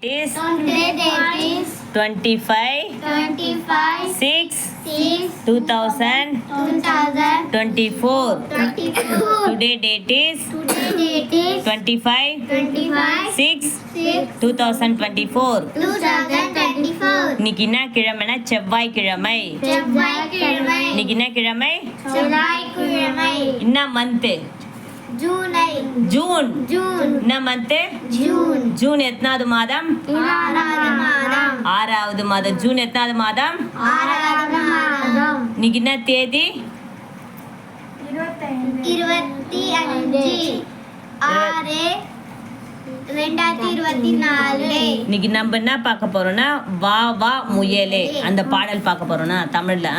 is Today date is 25 6 2024. Today date is 25 6 2024. இன்னைக்கு என்ன கிழமைனா செவ்வாய்க்கிழமை. இன்னைக்கு என்ன கிழமை? என்ன மந்த்? ஜூன். என்ன மந்த்? ஜூன் எத்தனாவது மாதம்? 6வது மாதம். ஜூன் எத்தனாவது மாதம்? இன்னைக்கு என்ன தேதி? 25/6/2024. இன்னைக்கு நம்ம என்ன பார்க்க போறோம்னா வா வா முயலே அந்த பாடல் பார்க்க போறோம்னா தமிழ்ல.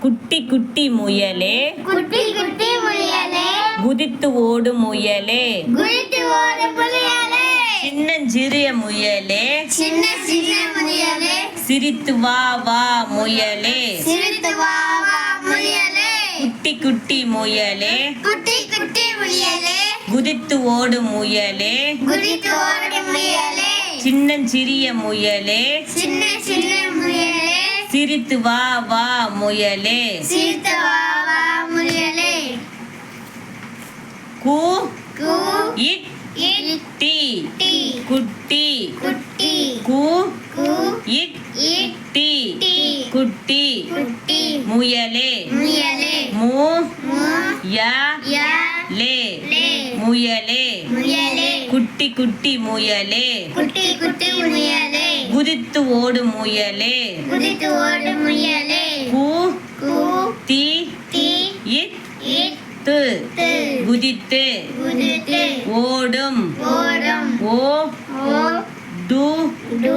குட்டி குட்டி முயலே குட்டி குட்டி முயலே குதித்து ஓடும் முயலே குதித்து ஓடும் முயலே சின்னஞ்சிறிய முயலே சின்ன சின்ன முயலே சிரித்து வா வா முயலே சிரித்து வா வா முயலே குட்டி குட்டி முயலே குட்டி குட்டி முயலே குதித்து ஓடும் முயலே குதித்து ஓடும் முயலே சின்னஞ்சிறிய முயலே சின்ன சின்ன முயலே சிரித்து வா வா முயலே சிரித்து வா வா முயலே கு கு இட் இட் டி டி குட்டி குட்டி கு கு இட் இட் டி டி குட்டி குட்டி முயலே முயலே மு மு ய ய லே லே முயலே முயலே குட்டி குட்டி முயலே குட்டி குட்டி முயலே குதித்து ஓடும் முயலே குதித்து ஓடும் முயலே கு கு தி தி இட் இட் து து குதித்து குதித்து ஓடும் ஓடும் ஓ ஓ டு டு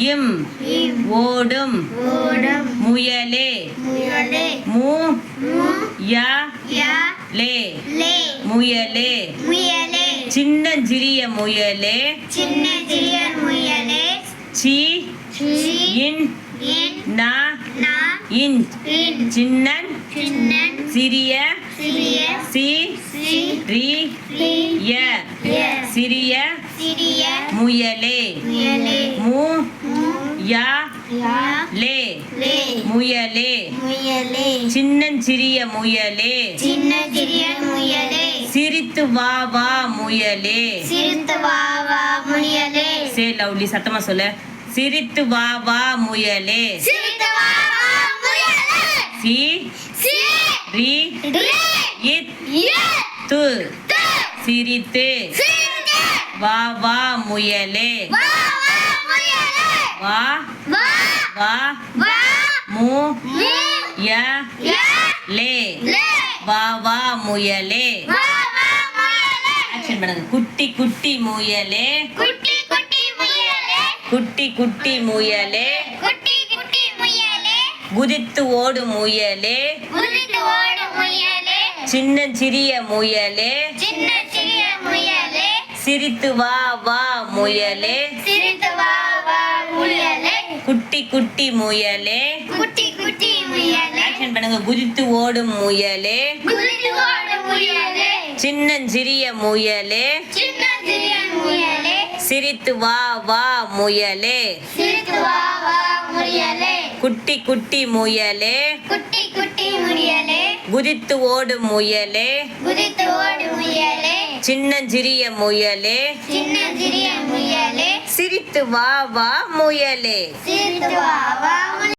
இம் இம் ஓடும் ஓடும் முயலே முயலே மு மு ய ய லே லே முயலே முயலே சின்னஞ்சிறிய முயலே சின்ன சிறிய முயலே சி சி இன் இன் ந நா இன் இன் சின்னன் சின்னன் சிறிய சிறிய சி சி ரி ரி ய ய சிறிய சிறிய முயலே முயலே மு மு ய ய லே லே முயலே முயலே சின்னஞ்சிறிய முயலே சின்ன சிறிய முயலே சிரித்து வா வா முயலே சிரித்து வா வா முயலே சே லவ்லி சத்தமா சொல்ல சிரித்து வா வா முயலே சிரித்து வா வா முயலே சி சி ரி ரி இத் ய து து சிரித்து சிரித்து வா வா முயலே வா வா முயலே வா வா வா வா மு மு ய ய லே லே வா வா முயலே வா வா முயலே ஆக்ஷன் பண்ணுங்க. குட்டி குட்டி முயலே குட்டி குட்டி முயலே குட்டி குட்டி முயலே குட்டி குட்டி முயலே குதித்து ஓடும் முயலே குதித்து ஓடும் முயலே சின்னஞ்சிறிய முயலே சின்ன சிறிய முயலே சிரித்து வா வா முயலே சிரித்து வா வா முயலே குட்டி குட்டி முயலே குட்டி குட்டி முயலே ஆக்ஷன் பண்ணுங்க. குதித்து ஓடும் முயலே குதித்து ஓடும் முயலே சின்னஞ்சிறிய முயலே சின்ன சிறிய முயலே சிரித்து வா வா முயலே சிரித்து வா வா முயலே குட்டி குட்டி முயலே குட்டி குட்டி முயலே குதித்து ஓடும் முயலே குதித்து ஓடும் முயலே சின்னஞ்சிறிய முயலே சின்ன சிறிய முயலே சிரித்து வா வா முயலே சிரித்து வா வா